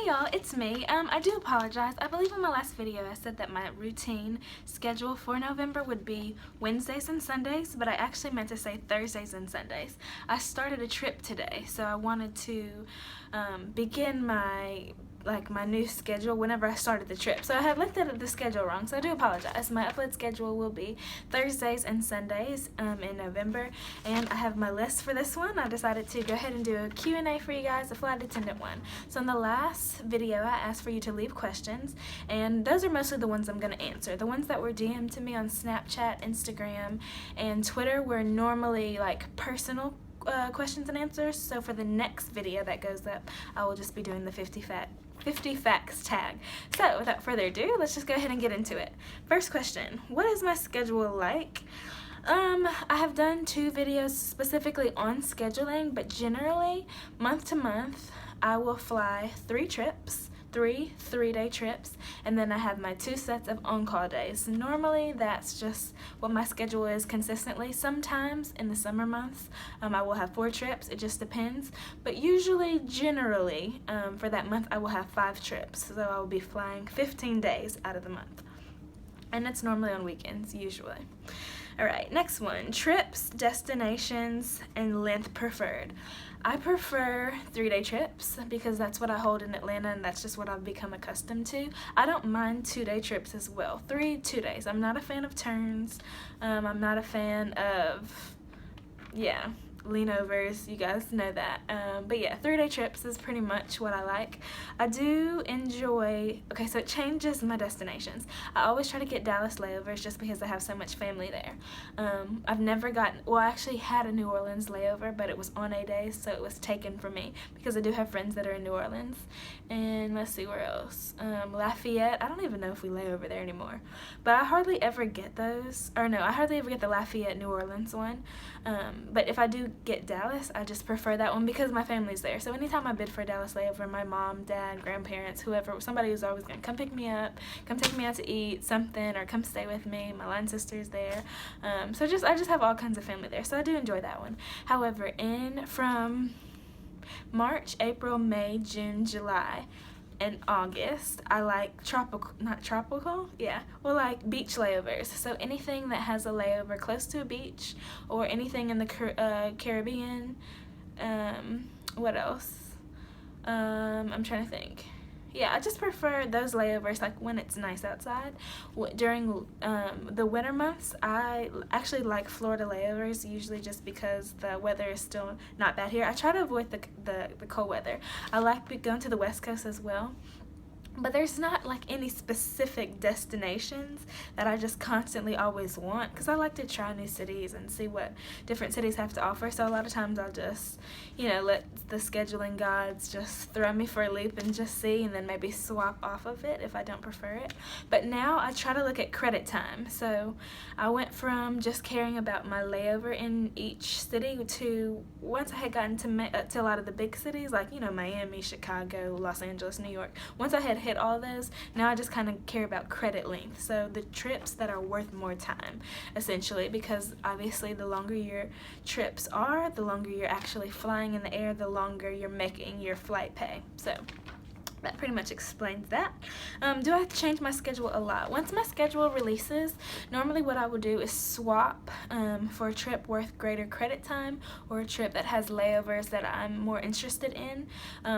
Hey y'all, it's me. I do apologize. I believe in my last video I said that my routine schedule for November would be Wednesdays and Sundays, but I actually meant to say Thursdays and Sundays. I started a trip today, so I wanted to begin my new schedule whenever I started the trip. So I had looked at the schedule wrong, so I do apologize. My upload schedule will be Thursdays and Sundays in November, and I have my list for this one. I decided to go ahead and do a Q&A for you guys, a flight attendant one. So in the last video, I asked for you to leave questions, and those are mostly the ones I'm going to answer. The ones that were DM'd to me on Snapchat, Instagram, and Twitter were normally like personal questions and answers. So for the next video that goes up, I will just be doing the 50 facts tag. So without further ado, let's just go ahead and get into it. First question, what is my schedule like? I have done 2 videos specifically on scheduling, but generally month to month I will fly 3 trips, 3 3-day trips, and then I have my 2 sets of on-call days. Normally that's just what my schedule is consistently. Sometimes in the summer months I will have 4 trips, it just depends, but usually generally for that month I will have 5 trips, so I will be flying 15 days out of the month, and it's normally on weekends usually. Alright, next one, trips, destinations, and length preferred. I prefer 3-day trips because that's what I hold in Atlanta and that's just what I've become accustomed to. I don't mind 2-day trips as well. 2 days. I'm not a fan of turns. I'm not a fan of, leanovers, you guys know that. But yeah, 3-day trips is pretty much what I like. I do enjoy, okay, so it changes my destinations. I always try to get Dallas layovers just because I have so much family there. I've never gotten, well, I actually had a New Orleans layover, but it was on a day, so it was taken from me because I do have friends that are in New Orleans. And let's see where else. Lafayette, I don't even know if we lay over there anymore, but I hardly ever get those, or no, I hardly ever get the Lafayette New Orleans one. But if I do get Dallas, I just prefer that one because my family's there. So anytime I bid for a Dallas layover, my mom, dad, grandparents, whoever, somebody who's always gonna come pick me up, come take me out to eat something, or come stay with me. My line sister's there. So I just have all kinds of family there, so I do enjoy that one. However, from March, April, May, June, July, and August, I like like beach layovers. So anything that has a layover close to a beach, or anything in the Caribbean. What else? I'm trying to think. Yeah, I just prefer those layovers like when it's nice outside. During the winter months, I actually like Florida layovers, usually just because the weather is still not bad here. I try to avoid the cold weather. I like going to the West Coast as well. But there's not like any specific destinations that I just constantly always want, because I like to try new cities and see what different cities have to offer. So a lot of times I'll just, let the scheduling gods just throw me for a loop and just see, and then maybe swap off of it if I don't prefer it. But now I try to look at credit time. So I went from just caring about my layover in each city to, once I had gotten to a lot of the big cities like, Miami, Chicago, Los Angeles, New York, once I had hit all those, now I just kind of care about credit length. So the trips that are worth more time, essentially, because obviously the longer your trips are, the longer you're actually flying in the air, the longer you're making your flight pay. So that pretty much explains that. Do I have to change my schedule a lot? Once my schedule releases, normally what I will do is swap for a trip worth greater credit time, or a trip that has layovers that I'm more interested in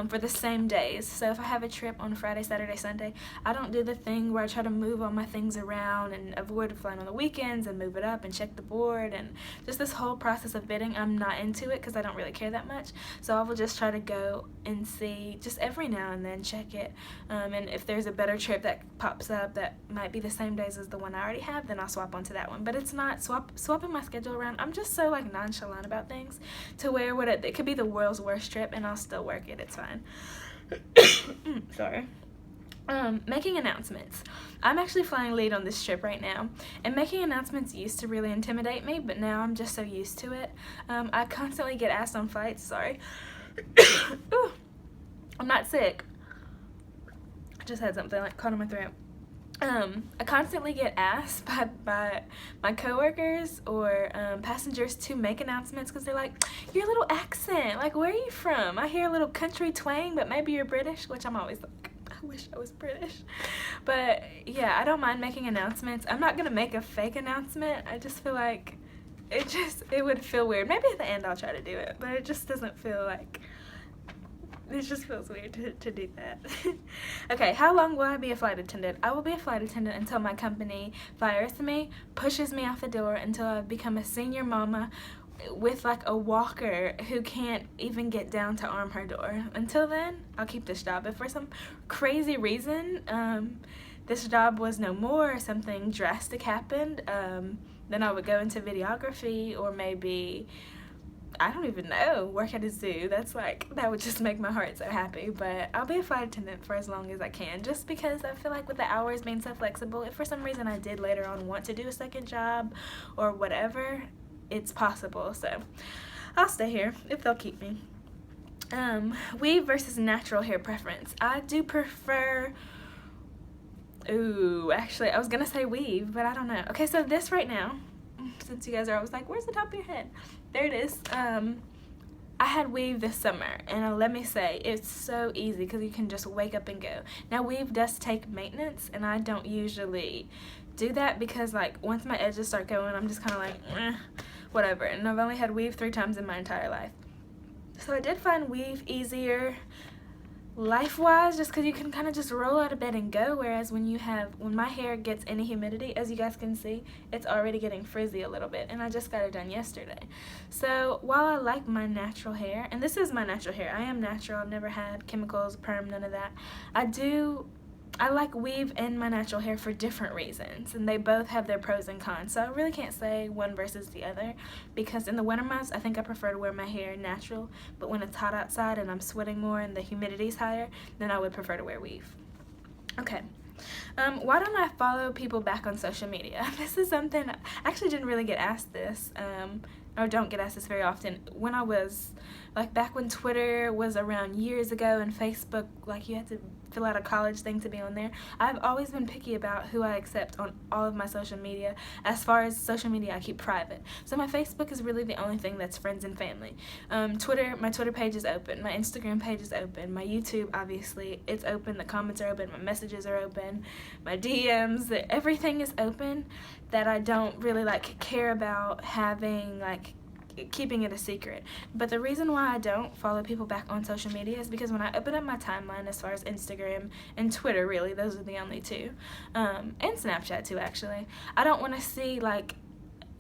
for the same days. So if I have a trip on Friday, Saturday, Sunday, I don't do the thing where I try to move all my things around and avoid flying on the weekends and move it up and check the board and just this whole process of bidding. I'm not into it because I don't really care that much. So I will just try to go and see just every now and then, check it, and if there's a better trip that pops up that might be the same days as the one I already have, then I'll swap onto that one. But it's not swapping my schedule around. I'm just so like nonchalant about things to where it could be the world's worst trip and I'll still work it. It's fine. Sorry. Making announcements. I'm actually flying lead on this trip right now, and making announcements used to really intimidate me, but now I'm just so used to it. I constantly get asked on flights, sorry. Ooh, I'm not sick. I just had something like caught in my throat. I constantly get asked by my coworkers or passengers to make announcements because they're like, your little accent, like, where are you from? I hear a little country twang, but maybe you're British, which I'm always like, I wish I was British. But yeah, I don't mind making announcements. I'm not gonna make a fake announcement. I just feel like it would feel weird. Maybe at the end I'll try to do it, but it just doesn't feel like, it just feels weird to do that. Okay, how long will I be a flight attendant? I will be a flight attendant until my company fires me, pushes me off the door, until I've become a senior mama with like a walker who can't even get down to arm her door. Until then, I'll keep this job. If for some crazy reason this job was no more, or something drastic happened, then I would go into videography, or maybe, I don't even know, work at a zoo. That would just make my heart so happy. But I'll be a flight attendant for as long as I can, just because I feel like with the hours being so flexible, if for some reason I did later on want to do a second job or whatever, it's possible. So I'll stay here if they'll keep me. Weave versus natural hair preference. I do prefer, actually I was gonna say weave, but I don't know. Okay, so this right now, since you guys are always like, where's the top of your head? There it is. I had weave this summer, and let me say, it's so easy because you can just wake up and go. Now, weave does take maintenance, and I don't usually do that because, like, once my edges start going, I'm just kind of like, whatever. And I've only had weave 3 times in my entire life. So I did find weave easier life-wise, just because you can kind of just roll out of bed and go, whereas when my hair gets any humidity, as you guys can see, it's already getting frizzy a little bit, and I just got it done yesterday. So while I like my natural hair, and this is my natural hair, I am natural, I've never had chemicals, perm, none of that, I like weave and my natural hair for different reasons, and they both have their pros and cons. So I really can't say one versus the other, because in the winter months, I think I prefer to wear my hair natural, but when it's hot outside and I'm sweating more and the humidity's higher, then I would prefer to wear weave. Okay. Why don't I follow people back on social media? This is something, I actually didn't really get asked this, or don't get asked this very often. When I was, like, back when Twitter was around years ago, and Facebook, like, you had to fill out a college thing to be on there, I've always been picky about who I accept on all of my social media. As far as social media, I keep private. So my Facebook is really the only thing that's friends and family. Twitter, my Twitter page is open, my Instagram page is open, my YouTube, obviously, it's open, the comments are open, my messages are open, my DMs, everything is open, that I don't really, like, care about having, like, keeping it a secret. But the reason why I don't follow people back on social media is because when I open up my timeline, as far as Instagram and Twitter, really, those are the only two, and Snapchat too, actually, I don't want to see, like,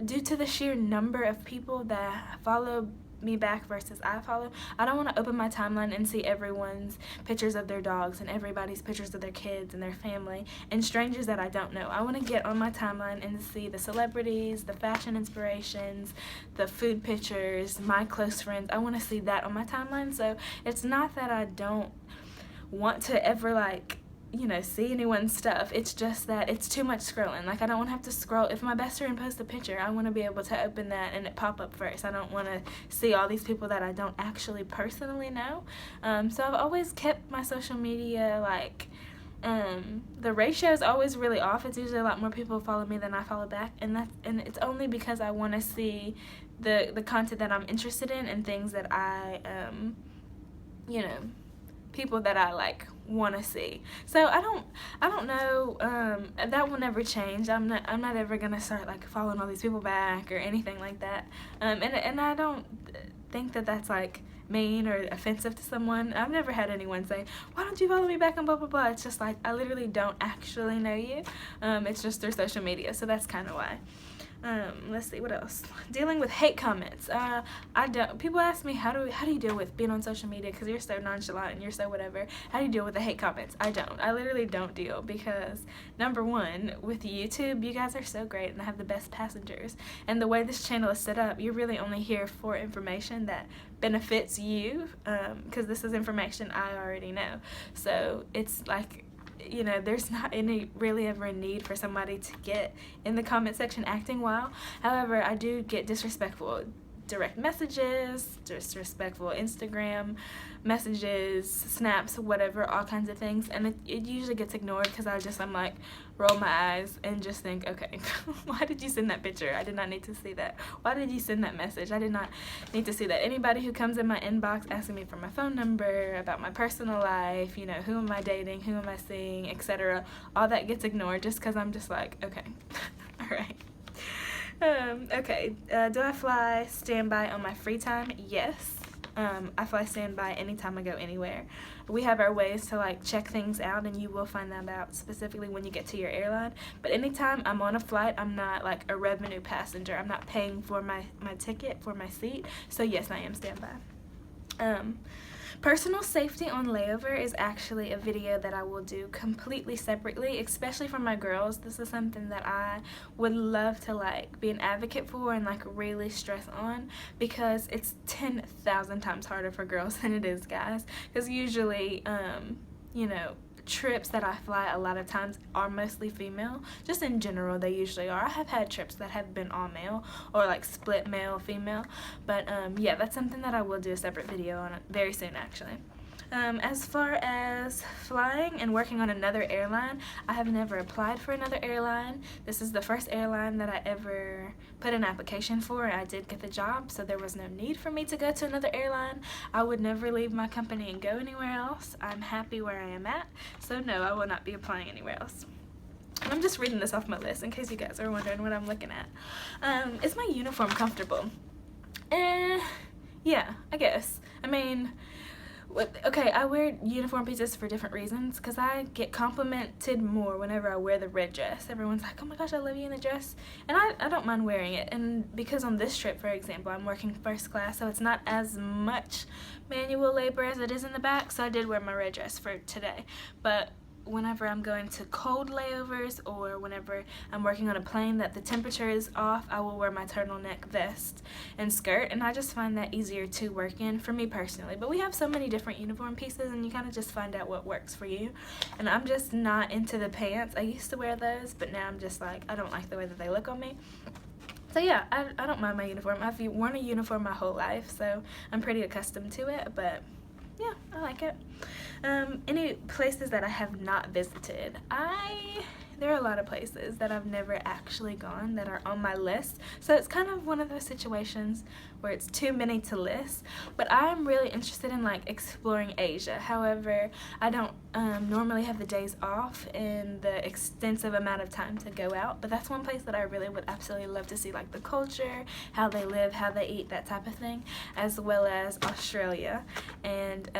due to the sheer number of people that follow me back versus I follow, I don't want to open my timeline and see everyone's pictures of their dogs and everybody's pictures of their kids and their family and strangers that I don't know. I want to get on my timeline and see the celebrities, the fashion inspirations, the food pictures, my close friends. I want to see that on my timeline. So it's not that I don't want to ever, like, you know, see anyone's stuff. It's just that it's too much scrolling. Like, I don't want to have to scroll. If my best friend posts a picture, I want to be able to open that and it pop up first. I don't want to see all these people that I don't actually personally know. So I've always kept my social media, like, the ratio is always really off. It's usually a lot more people follow me than I follow back, and it's only because I want to see the content that I'm interested in and things that I you know, people that I, like, want to see. So I don't know, that will never change. I'm not ever gonna start, like, following all these people back or anything like that, and I don't think that that's, like, mean or offensive to someone. I've never had anyone say, why don't you follow me back on blah blah blah. It's just like, I literally don't actually know you. It's just through social media, so that's kind of why. Let's see, what else? Dealing with hate comments. I don't. People ask me, how do you deal with being on social media, because you're so nonchalant and you're so whatever. How do you deal with the hate comments? I don't. I literally don't deal, because number one, with YouTube, you guys are so great and I have the best passengers. And the way this channel is set up, you're really only here for information that benefits you, because this is information I already know. So it's like, you know, there's not any really ever a need for somebody to get in the comment section acting wild. However, I do get disrespectful direct messages, disrespectful Instagram messages, snaps, whatever, all kinds of things, and it usually gets ignored because I'm like, roll my eyes and just think, okay, why did you send that picture? I did not need to see that. Why did you send that message? I did not need to see that. Anybody who comes in my inbox asking me for my phone number, about my personal life, you know, who am I dating, who am I seeing, etc., all that gets ignored just because I'm just like, okay, all right. Okay, do I fly standby on my free time? Yes. I fly standby anytime I go anywhere. We have our ways to like check things out, and you will find that out specifically when you get to your airline. But anytime I'm on a flight, I'm not like a revenue passenger. I'm not paying for my ticket, for my seat. So yes, I am standby. Personal safety on layover is actually a video that I will do completely separately, especially for my girls. This is something that I would love to like be an advocate for and like really stress on, because it's 10,000 times harder for girls than it is guys, because usually you know, trips that I fly a lot of times are mostly female. Just in general, they usually are. I have had trips that have been all male or like split male female, but yeah, that's something that I will do a separate video on very soon actually. As far as flying and working on another airline, I have never applied for another airline. This is the first airline that I ever put an application for, and I did get the job, so there was no need for me to go to another airline. I would never leave my company and go anywhere else. I'm happy where I am at, so no, I will not be applying anywhere else. And I'm just reading this off my list in case you guys are wondering what I'm looking at. Is my uniform comfortable? Yeah, I guess. I mean, okay, I wear uniform pieces for different reasons, because I get complimented more whenever I wear the red dress. Everyone's like, oh my gosh, I love you in the dress, and I don't mind wearing it. And because on this trip, for example, I'm working first class, so it's not as much manual labor as it is in the back, so I did wear my red dress for today. But whenever I'm going to cold layovers, or whenever I'm working on a plane that the temperature is off, I will wear my turtleneck vest and skirt, and I just find that easier to work in for me personally. But we have so many different uniform pieces, and you kind of just find out what works for you. And I'm just not into the pants. I used to wear those, but now I'm just like, I don't like the way that they look on me. So yeah, I don't mind my uniform. I've worn a uniform my whole life, so I'm pretty accustomed to it, but yeah, I like it. Any places that I have not visited? There are a lot of places that I've never actually gone that are on my list, so it's kind of one of those situations where it's too many to list. But I'm really interested in like exploring Asia. However, I don't normally have the days off and the extensive amount of time to go out, but that's one place that I really would absolutely love to see, like the culture, how they live, how they eat, that type of thing, as well as Australia and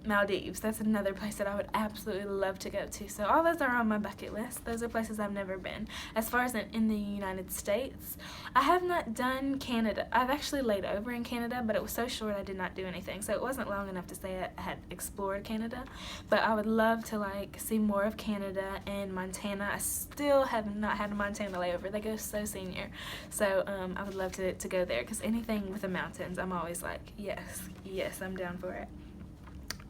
Maldives. That's another place that I would absolutely love to go to. So all those are on my bucket list. Those are places I've never been. As far as in the United States, I have not done Canada. I've actually laid over in Canada, but it was so short I did not do anything, so it wasn't long enough to say I had explored Canada. But I would love to like see more of Canada and Montana. I still have not had a Montana layover. They go so senior, so I would love to go there, because anything with the mountains, I'm always like, yes, I'm down for it.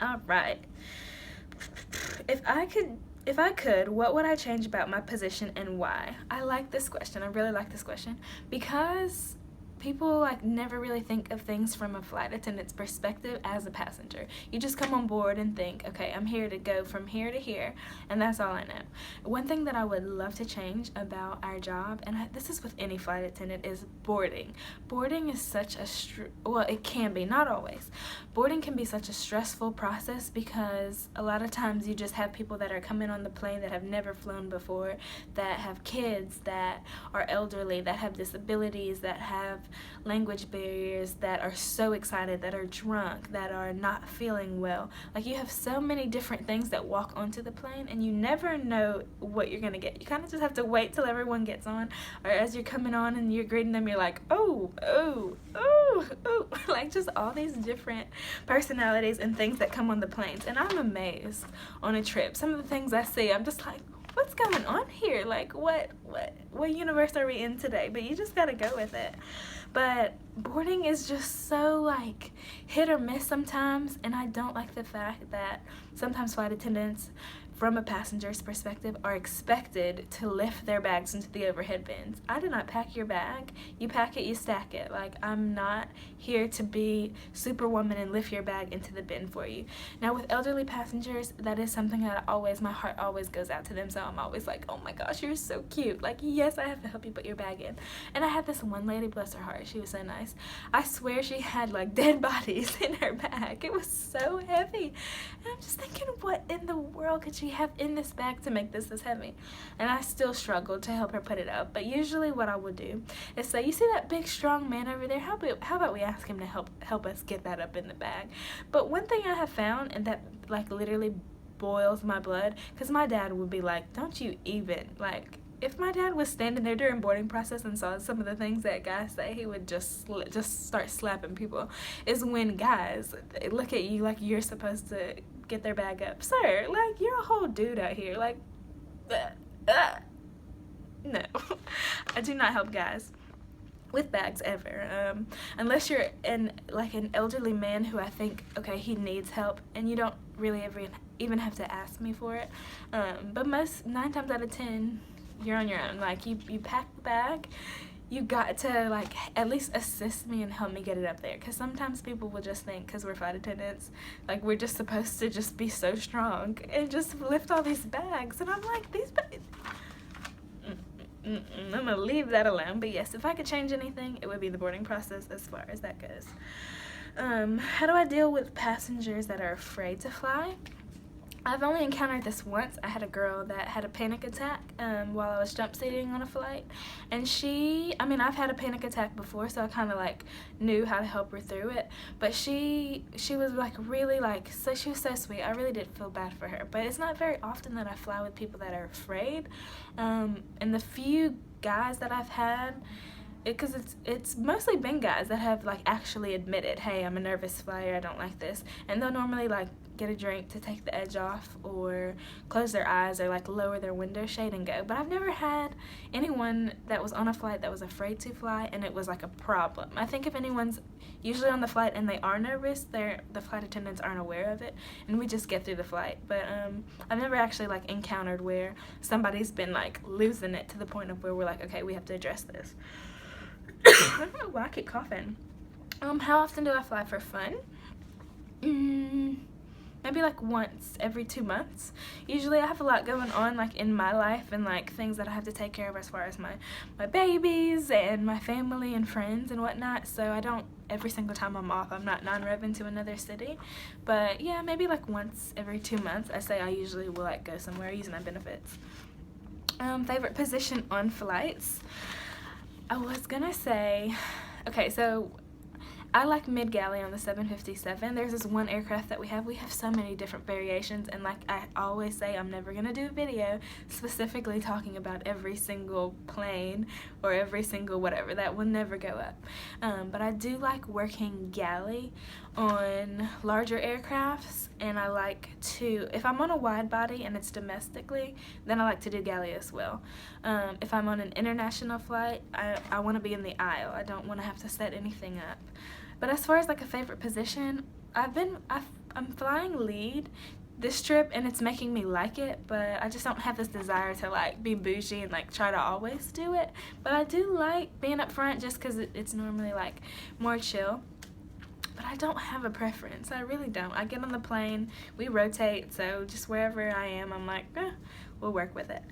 All right. If I could, what would I change about my position and why? I like this question. I really like this question, because people like never really think of things from a flight attendant's perspective as a passenger. You just come on board and think, okay, I'm here to go from here to here, and that's all I know. One thing that I would love to change about our job, and this is with any flight attendant, is boarding. Boarding is such a well, it can be, not always. Boarding can be such a stressful process, because a lot of times you just have people that are coming on the plane that have never flown before, that have kids, that are elderly, that have disabilities, that have language barriers, that are so excited, that are drunk, that are not feeling well. Like, you have so many different things that walk onto the plane, and you never know what you're gonna get. You kind of just have to wait till everyone gets on, or as you're coming on and you're greeting them, you're like, oh, like just all these different personalities and things that come on the planes. And I'm amazed on a trip. Some of the things I see, I'm just like, what's going on here? Like, what universe are we in today? But you just gotta go with it. But boarding is just so like hit or miss sometimes, and I don't like the fact that sometimes flight attendants, from a passenger's perspective, are expected to lift their bags into the overhead bins. I do not pack your bag. You pack it, you stack it. Like, I'm not here to be superwoman and lift your bag into the bin for you. Now, with elderly passengers, that is something that my heart always goes out to them, so I'm always like, oh my gosh, you're so cute. Like, yes, I have to help you put your bag in. And I had this one lady, bless her heart, she was so nice. I swear she had like dead bodies in her bag. It was so heavy. And I'm just thinking, what in the world could she have in this bag to make this heavy? And I still struggled to help her put it up. But usually what I would do is say, you see that big strong man over there? How about we ask him to help us get that up in the bag? But one thing I have found, and that like literally boils my blood, because my dad would be like, don't you even, like, if my dad was standing there during boarding process and saw some of the things that guys say, he would just start slapping people, is when guys look at you like you're supposed to get their bag up. Sir, like, you're a whole dude out here. Like, no. I do not help guys with bags ever, unless you're an elderly man who I think, okay, he needs help, and you don't really ever even have to ask me for it. But 9 times out of 10, you're on your own. Like, you pack the bag, you got to like at least assist me and help me get it up there, because sometimes people will just think, because we're flight attendants, like we're just supposed to just be so strong and just lift all these bags, and I'm like, these bags, I'm gonna leave that alone. But yes, if I could change anything, it would be the boarding process as far as that goes. How do I deal with passengers that are afraid to fly? I've only encountered this once. I had a girl that had a panic attack while I was jump seating on a flight, and I've had a panic attack before, so I kind of like knew how to help her through it, but she was like really like, so she was so sweet. I really did feel bad for her, but it's not very often that I fly with people that are afraid, and the few guys that I've had, because it's mostly been guys that have like actually admitted, hey, I'm a nervous flyer, I don't like this, and they'll normally like get a drink to take the edge off, or close their eyes, or like lower their window shade and go. But I've never had anyone that was on a flight that was afraid to fly and it was like a problem. I think if anyone's usually on the flight and they are nervous, the flight attendants aren't aware of it, and we just get through the flight. But I've never actually like encountered where somebody's been like losing it to the point of where we're like, okay, we have to address this. I don't know why I keep coughing. How often do I fly for fun? Maybe like once every 2 months. Usually I have a lot going on like in my life, and like things that I have to take care of as far as my babies and my family and friends and whatnot, so I don't, every single time I'm off, I'm not non-revving to another city. But yeah, maybe like once every 2 months, I say I usually will like go somewhere using my benefits. Favorite position on flights? I was gonna say, okay, so I like mid-galley on the 757. There's this one aircraft that we have so many different variations, and like I always say, I'm never gonna do a video specifically talking about every single plane or every single whatever. That will never go up. But I do like working galley on larger aircrafts, and I like to, if I'm on a wide body and it's domestically, then I like to do galley as well. If I'm on an international flight, I want to be in the aisle. I don't want to have to set anything up. But as far as like a favorite position, I'm flying lead this trip, and it's making me like it, but I just don't have this desire to like be bougie and like try to always do it. But I do like being up front just because it's normally like more chill. But I don't have a preference. I really don't. I get on the plane, we rotate, so just wherever I am, I'm like, we'll work with it.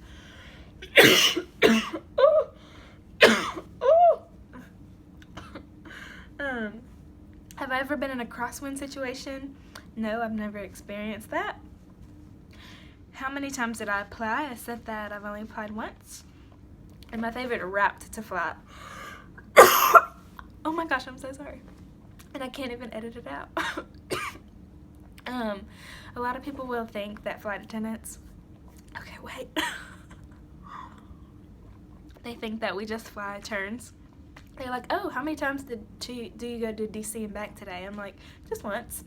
Have I ever been in a crosswind situation? No, I've never experienced that. How many times did I apply? I said that I've only applied once. And my favorite route to fly. Oh my gosh, I'm so sorry. And I can't even edit it out. A lot of people will think that flight attendants, okay, wait. They think that we just fly turns. They're like, oh, how many times do you go to DC and back today? I'm like, just once.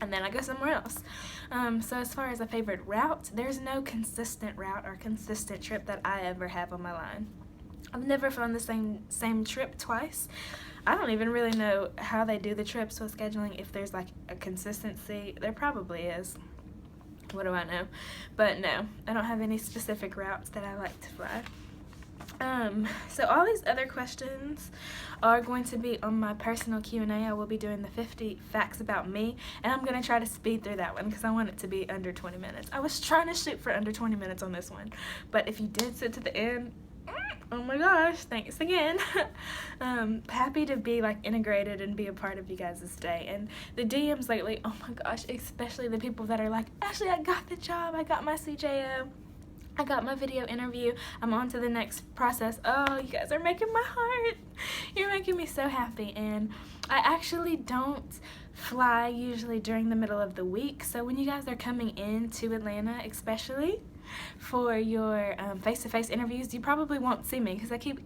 And then I go somewhere else. So as far as a favorite route, there's no consistent route or consistent trip that I ever have on my line. I've never flown the same trip twice. I don't even really know how they do the trips with scheduling, if there's like a consistency. There probably is. What do I know? But no, I don't have any specific routes that I like to fly. So all these other questions are going to be on my personal Q&A. I will be doing the 50 facts about me, and I'm going to try to speed through that one because I want it to be under 20 minutes. I was trying to shoot for under 20 minutes on this one, but if you did sit to the end, oh my gosh, thanks again. Happy to be like integrated and be a part of you guys' day. And the DMs lately, oh my gosh, especially the people that are like, Ashley, I got the job, I got my CJO, I got my video interview, I'm on to the next process. Oh, you guys are making my heart. You're making me so happy. And I actually don't fly usually during the middle of the week. So when you guys are coming in to Atlanta, especially for your face-to-face interviews, you probably won't see me because I keep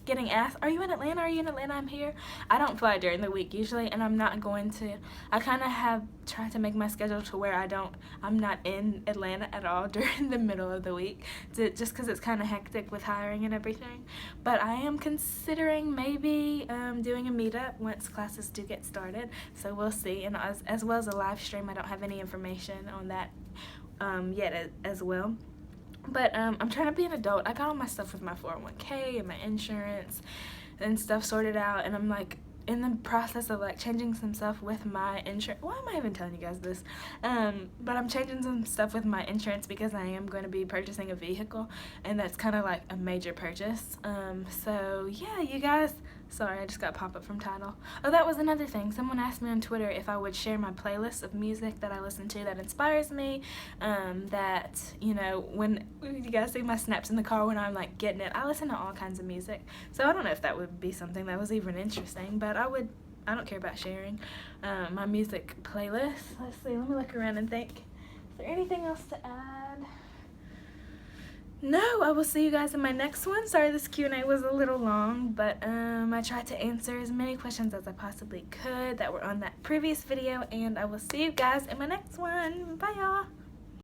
getting asked, are you in Atlanta? Are you in Atlanta? I'm here. I don't fly during the week usually, and I'm not going to. I kind of have tried to make my schedule to where I'm not in Atlanta at all during the middle of the week, just because it's kind of hectic with hiring and everything. But I am considering maybe doing a meetup once classes do get started, so we'll see. And as well as a live stream. I don't have any information on that yet as well. But I'm trying to be an adult. I got all my stuff with my 401k and my insurance and stuff sorted out, and I'm like in the process of like changing some stuff with my insurance. Why am I even telling you guys this? But I'm changing some stuff with my insurance because I am going to be purchasing a vehicle, and that's kind of like a major purchase. So yeah, you guys. Sorry, I just got pop-up from Tidal. Oh, that was another thing. Someone asked me on Twitter if I would share my playlist of music that I listen to that inspires me, that, you know, when you guys see my snaps in the car when I'm, like, getting it, I listen to all kinds of music. So I don't know if that would be something that was even interesting, but I don't care about sharing my music playlist. Let's see, let me look around and think. Is there anything else to add? No, I will see you guys in my next one. Sorry this Q&A was a little long, but I tried to answer as many questions as I possibly could that were on that previous video, and I will see you guys in my next one. Bye, y'all.